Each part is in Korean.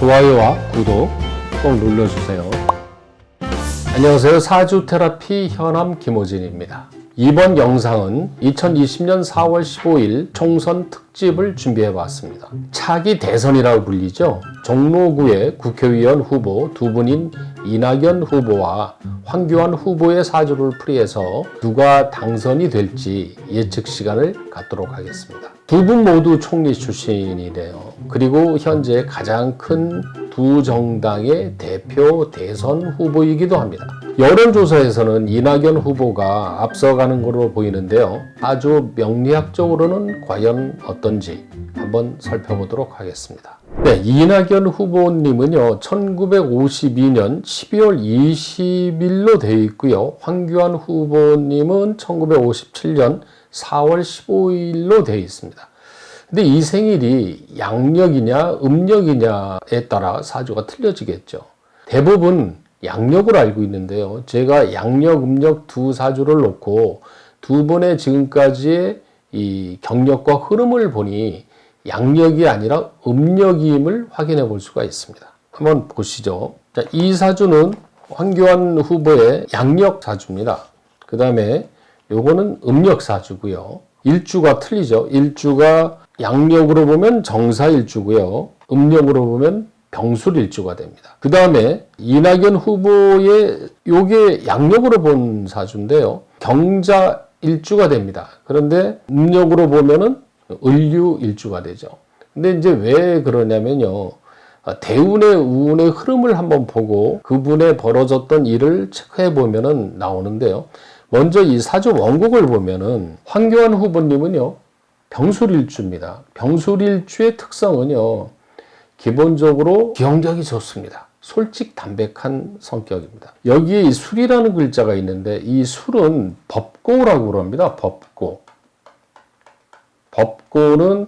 좋아요와 구독 꼭 눌러주세요. 안녕하세요. 사주 테라피 현암 김호진입니다. 이번 영상은 2020년 4월 15일 총선 특집을 준비해 봤습니다. 차기 대선이라고 불리죠. 종로구의 국회의원 후보 두 분인 이낙연 후보와 황교안 후보의 사주를 풀이해서 누가 당선이 될지 예측 시간을 갖도록 하겠습니다. 두 분 모두 총리 출신이네요. 그리고 현재 가장 큰 두 정당의 대표 대선 후보이기도 합니다. 여론조사에서는 이낙연 후보가 앞서가는 것으로 보이는데요. 아주 명리학적으로는 과연 어떤지 한번 살펴보도록 하겠습니다. 네, 이낙연 후보님은요, 1952년 12월 20일로 되어 있고요. 황교안 후보님은 1957년 4월 15일로 되어 있습니다. 근데 이 생일이 양력이냐 음력이냐에 따라 사주가 틀려지겠죠. 대부분 양력으로 알고 있는데요. 제가 양력, 음력 두 사주를 놓고 두 분의 지금까지의 이 경력과 흐름을 보니 양력이 아니라 음력임을 확인해 볼 수가 있습니다. 한번 보시죠. 자, 이 사주는 황교안 후보의 양력 사주입니다. 그 다음에 요거는 음력 사주고요. 일주가 틀리죠. 일주가 양력으로 보면 정사일주고요. 음력으로 보면 병술일주가 됩니다. 그 다음에 이낙연 후보의 요게 양력으로 본 사주인데요. 경자일주가 됩니다. 그런데 음력으로 보면은 을류일주가 되죠. 근데 이제 왜 그러냐면요. 대운의 우운의 흐름을 한번 보고 그분의 벌어졌던 일을 체크해 보면은 나오는데요. 먼저 이 사주 원곡을 보면은 황교안 후보님은요. 병술일주입니다. 병술일주의 특성은요. 기본적으로 기억력이 좋습니다. 솔직 담백한 성격입니다. 여기에 이 술이라는 글자가 있는데 이 술은 법고라고 그럽니다. 법고. 법고는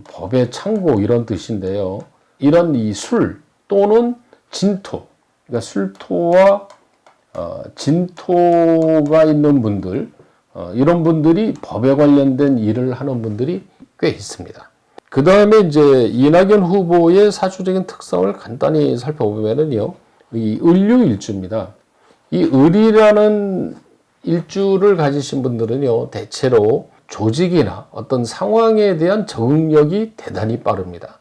법의 창고 이런 뜻인데요. 이런 이 술 또는 진토, 그러니까 술토와 진토가 있는 분들, 이런 분들이 법에 관련된 일을 하는 분들이 꽤 있습니다. 그 다음에 이제 이낙연 후보의 사주적인 특성을 간단히 살펴보면은요, 이 을류일주입니다. 이 을이라는 일주를 가지신 분들은요, 대체로 조직이나 어떤 상황에 대한 적응력이 대단히 빠릅니다.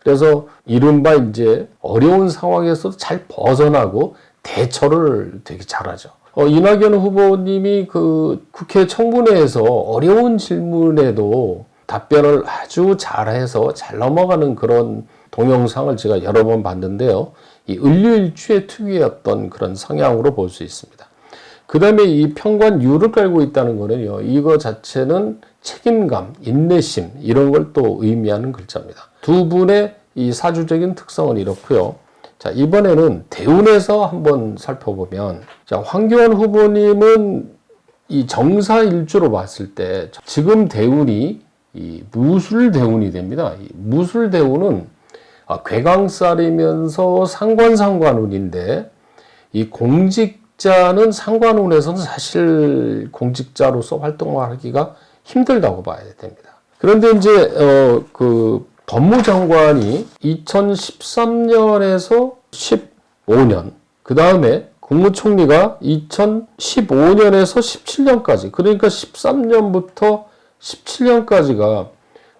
그래서 이른바 이제 어려운 상황에서도 잘 벗어나고 대처를 되게 잘하죠. 이낙연 후보님이 그 국회 청문회에서 어려운 질문에도 답변을 아주 잘해서 잘 넘어가는 그런 동영상을 제가 여러 번 봤는데요. 이 을류일주의 특유의 어떤 그런 성향으로 볼 수 있습니다. 그 다음에 이 편관유를 깔고 있다는 거는요. 이거 자체는 책임감, 인내심 이런 걸 또 의미하는 글자입니다. 두 분의 이 사주적인 특성은 이렇고요. 자, 이번에는 대운에서 한번 살펴보면, 자, 황교안 후보님은 이 정사일주로 봤을 때 지금 대운이 이 무술대운이 됩니다. 이 무술대운은 괴강살이면서 상관운인데 이 공직자는 상관운에서는 사실 공직자로서 활동을 하기가 힘들다고 봐야 됩니다. 그런데 이제 그 법무장관이 2013년에서 15년, 그 다음에 국무총리가 2015년에서 17년까지, 그러니까 13년부터 17년까지가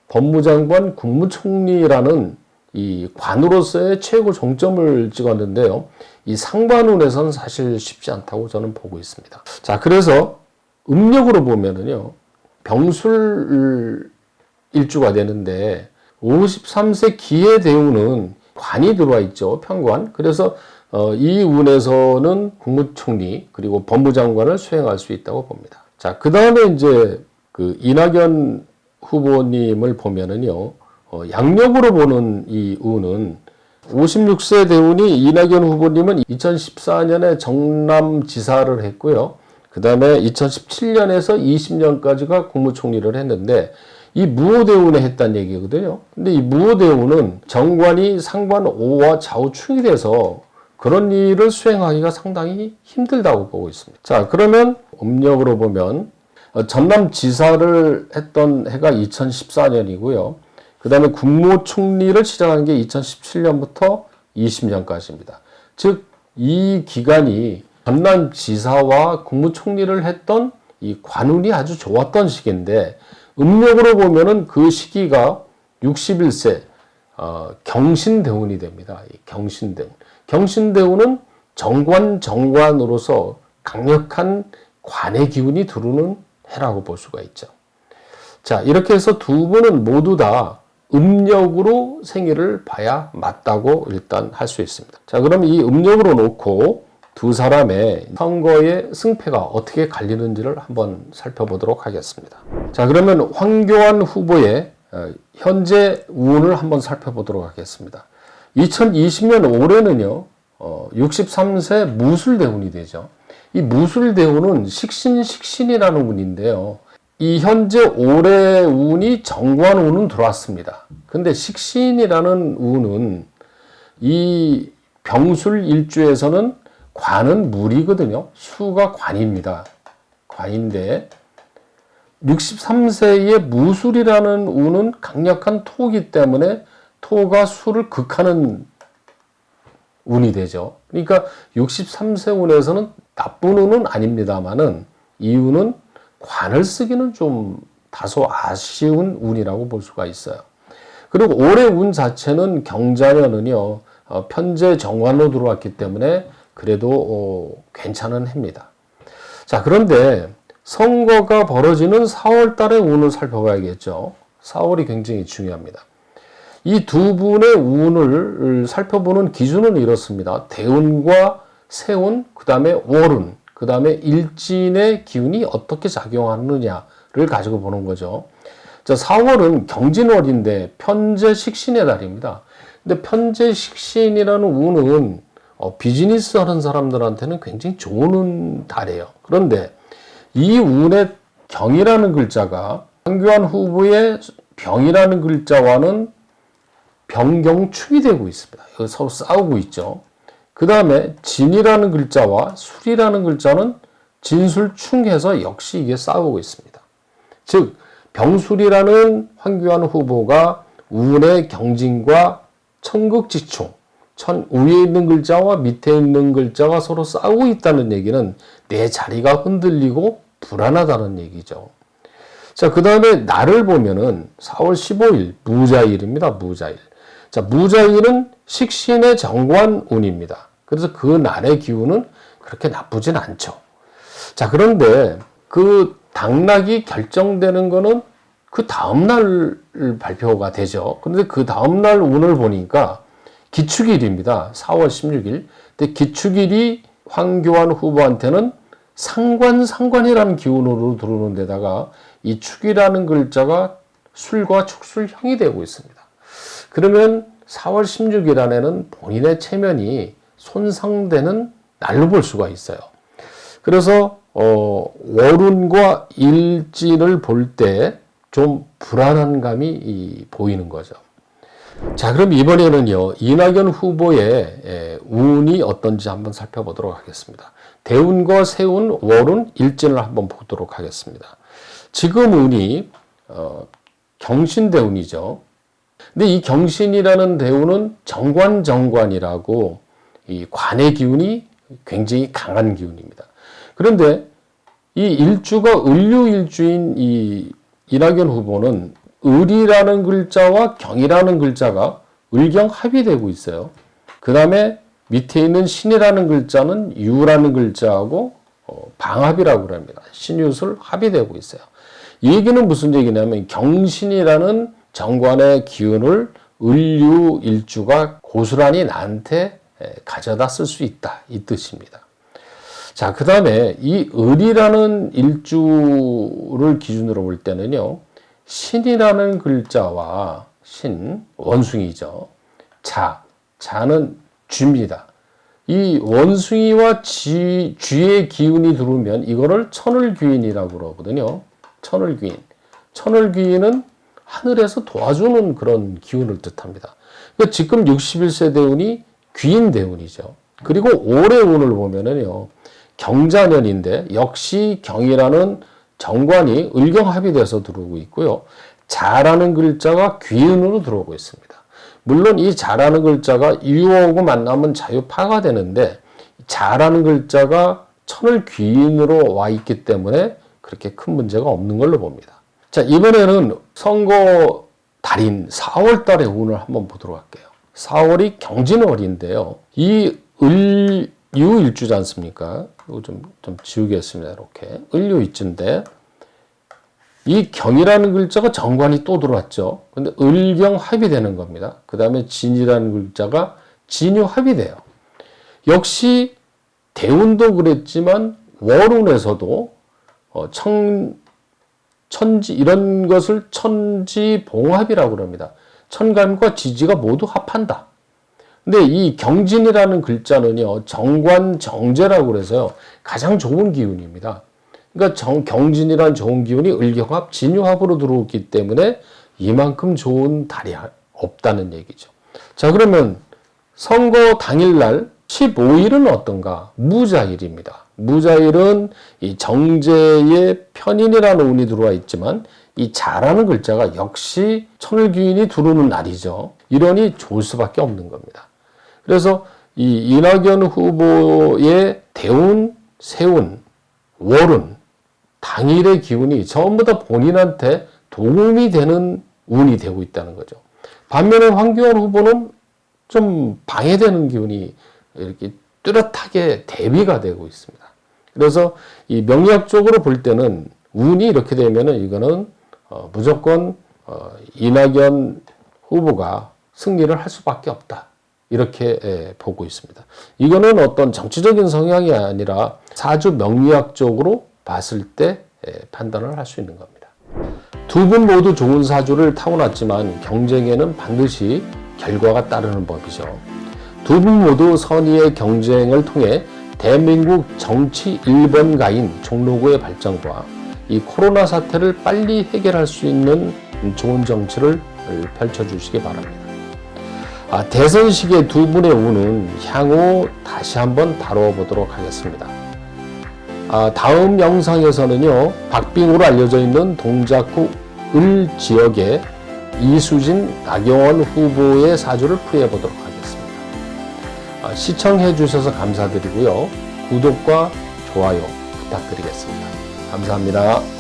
법무장관 국무총리라는 이 관으로서의 최고 종점을 찍었는데요. 이 상관운에서는 사실 쉽지 않다고 저는 보고 있습니다. 자, 그래서 음력으로 보면은요, 병술 일주가 되는데 53세 기해 대운은 관이 들어와 있죠. 편관. 그래서 이 운에서는 국무총리 그리고 법무장관을 수행할 수 있다고 봅니다. 자, 그 다음에 이제 그 이낙연 후보님을 보면은요, 양력으로 보는 이 운은 56세 대운이 이낙연 후보님은 2014년에 정남지사를 했고요. 그 다음에 2017년에서 20년까지가 국무총리를 했는데 이 무호대운에 했다는 얘기거든요. 근데 이 무호대운은 정관이 상관 5와 좌우충이 돼서 그런 일을 수행하기가 상당히 힘들다고 보고 있습니다. 자, 그러면 음력으로 보면 전남지사를 했던 해가 2014년이고요. 그 다음에 국무총리를 지정한 게 2017년부터 20년까지입니다. 즉, 이 기간이 전남지사와 국무총리를 했던 이 관운이 아주 좋았던 시기인데, 음력으로 보면은 그 시기가 61세 경신대운이 됩니다. 경신대운. 경신대운은 정관으로서 강력한 관의 기운이 들어오는 해라고 볼 수가 있죠. 자, 이렇게 해서 두 분은 모두 다 음력으로 생일을 봐야 맞다고 일단 할 수 있습니다. 자, 그럼 이 음력으로 놓고 두 사람의 선거의 승패가 어떻게 갈리는지를 한번 살펴보도록 하겠습니다. 자, 그러면 황교안 후보의 현재 운을 한번 살펴보도록 하겠습니다. 2020년 올해는요, 63세 무술대운이 되죠. 이 무술대운은 식신이라는 운인데요. 이 현재 올해 운이 정관운은 들어왔습니다. 근데 식신이라는 운은 이 병술 일주에서는 관은 물이거든요. 수가 관입니다. 관인데 63세의 무술이라는 운은 강력한 토기 때문에 토가 수를 극하는 운이 되죠. 그러니까 63세 운에서는 나쁜 운은 아닙니다만은 이 운은 관을 쓰기는 좀 다소 아쉬운 운이라고 볼 수가 있어요. 그리고 올해 운 자체는 경자년은요, 편재 정관으로 들어왔기 때문에 그래도 괜찮은 해입니다. 자, 그런데 선거가 벌어지는 4월 달의 운을 살펴봐야겠죠. 4월이 굉장히 중요합니다. 이 두 분의 운을 살펴보는 기준은 이렇습니다. 대운과 세운, 그 다음에 월운, 그 다음에 일진의 기운이 어떻게 작용하느냐를 가지고 보는 거죠. 자, 4월은 경진월인데 편재식신의 달입니다. 근데 편재식신이라는 운은 비즈니스 하는 사람들한테는 굉장히 좋은 달이에요. 그런데 이 운의 경이라는 글자가 황교안 후보의 병이라는 글자와는 병경축이 되고 있습니다. 여기 서로 싸우고 있죠. 그 다음에 진이라는 글자와 술이라는 글자는 진술충해서 역시 이게 싸우고 있습니다. 즉 병술이라는 황교안 후보가 운의 경진과 천극지충, 위에 있는 글자와 밑에 있는 글자가 서로 싸우고 있다는 얘기는 내 자리가 흔들리고 불안하다는 얘기죠. 자, 그 다음에 날을 보면은 4월 15일 무자일입니다. 무자일. 자, 무자일은 식신의 정관운입니다. 그래서 그 날의 기운은 그렇게 나쁘진 않죠. 자, 그런데 그 당락이 결정되는 거는 그 다음날 발표가 되죠. 그런데 그 다음날 운을 보니까 기축일입니다. 4월 16일. 근데 기축일이 황교안 후보한테는 상관이라는 기운으로 들어오는 데다가 이 축이라는 글자가 술과 축술형이 되고 있습니다. 그러면 4월 16일 안에는 본인의 체면이 손상되는 날로 볼 수가 있어요. 그래서 월운과 일진을 볼 때 좀 불안한 감이 보이는 거죠. 자, 그럼 이번에는요, 이낙연 후보의 운이 어떤지 한번 살펴보도록 하겠습니다. 대운과 세운, 월운, 일진을 한번 보도록 하겠습니다. 지금 운이 경신대운이죠. 근데 이 경신이라는 대운은 정관이라고 이 관의 기운이 굉장히 강한 기운입니다. 그런데 이 일주가 을류일주인 이 이낙연 후보는 을이라는 글자와 경이라는 글자가 을경합이 되고 있어요. 그 다음에 밑에 있는 신이라는 글자는 유라는 글자하고 방합이라고 합니다. 신유술 합이 되고 있어요. 이 얘기는 무슨 얘기냐면 경신이라는 정관의 기운을 을류 일주가 고스란히 나한테 가져다 쓸 수 있다, 이 뜻입니다. 자, 그 다음에 이 을이라는 일주를 기준으로 볼 때는요, 신이라는 글자와 신, 원숭이죠. 자는 쥐입니다. 이 원숭이와 쥐의 기운이 들어오면 이거를 천을귀인이라고 그러거든요. 천을귀인은 하늘에서 도와주는 그런 기운을 뜻합니다. 그러니까 지금 61세 대운이 귀인 대운이죠. 그리고 올해 운을 보면은요, 경자년인데 역시 경이라는 정관이 을경합이 돼서 들어오고 있고요. 자라는 글자가 귀인으로 들어오고 있습니다. 물론 이 자라는 글자가 유하고 만나면 자유파가 되는데 자라는 글자가 천을 귀인으로 와 있기 때문에 그렇게 큰 문제가 없는 걸로 봅니다. 자, 이번에는 선거 달인 4월 달의 운을 한번 보도록 할게요. 4월이 경진월인데요. 이 을유일주지 않습니까? 이거 좀 지우겠습니다. 이렇게. 을유일주인데 이 경이라는 글자가 정관이 또 들어왔죠. 근데 을경합이 되는 겁니다. 그 다음에 진이라는 글자가 진유합이 돼요. 역시 대운도 그랬지만 월운에서도 천지 이런 것을 천지봉합이라고 합니다. 천간과 지지가 모두 합한다. 근데 이 경진이라는 글자는요, 정관정제라고 그래서요, 가장 좋은 기운입니다. 그러니까 경진이란 좋은 기운이 을경합, 진유합으로 들어오기 때문에 이만큼 좋은 달이 없다는 얘기죠. 자, 그러면 선거 당일날 15일은 어떤가? 무자일입니다. 무자일은 이 정제의 편인이라는 운이 들어와 있지만 이 자라는 글자가 역시 천을귀인이 들어오는 날이죠. 이러니 좋을 수밖에 없는 겁니다. 그래서 이 이낙연 후보의 대운, 세운, 월운, 당일의 기운이 전부 다 본인한테 도움이 되는 운이 되고 있다는 거죠. 반면에 황교안 후보는 좀 방해되는 기운이 이렇게 뚜렷하게 대비가 되고 있습니다. 그래서 이 명리학적으로 볼 때는 운이 이렇게 되면은 이거는 무조건 이낙연 후보가 승리를 할 수밖에 없다. 이렇게 보고 있습니다. 이거는 어떤 정치적인 성향이 아니라 사주 명리학적으로 봤을 때 판단을 할 수 있는 겁니다. 두 분 모두 좋은 사주를 타고났지만 경쟁에는 반드시 결과가 따르는 법이죠. 두 분 모두 선의의 경쟁을 통해 대한민국 정치 1번가인 종로구의 발전과 이 코로나 사태를 빨리 해결할 수 있는 좋은 정치를 펼쳐주시기 바랍니다. 대선 시기의 두 분의 운은 향후 다시 한번 다뤄보도록 하겠습니다. 다음 영상에서는요, 박빙으로 알려져 있는 동작구 을 지역의 이수진, 나경원 후보의 사주를 풀이해보도록 하겠습니다. 시청해 주셔서 감사드리고요. 구독과 좋아요 부탁드리겠습니다. 감사합니다.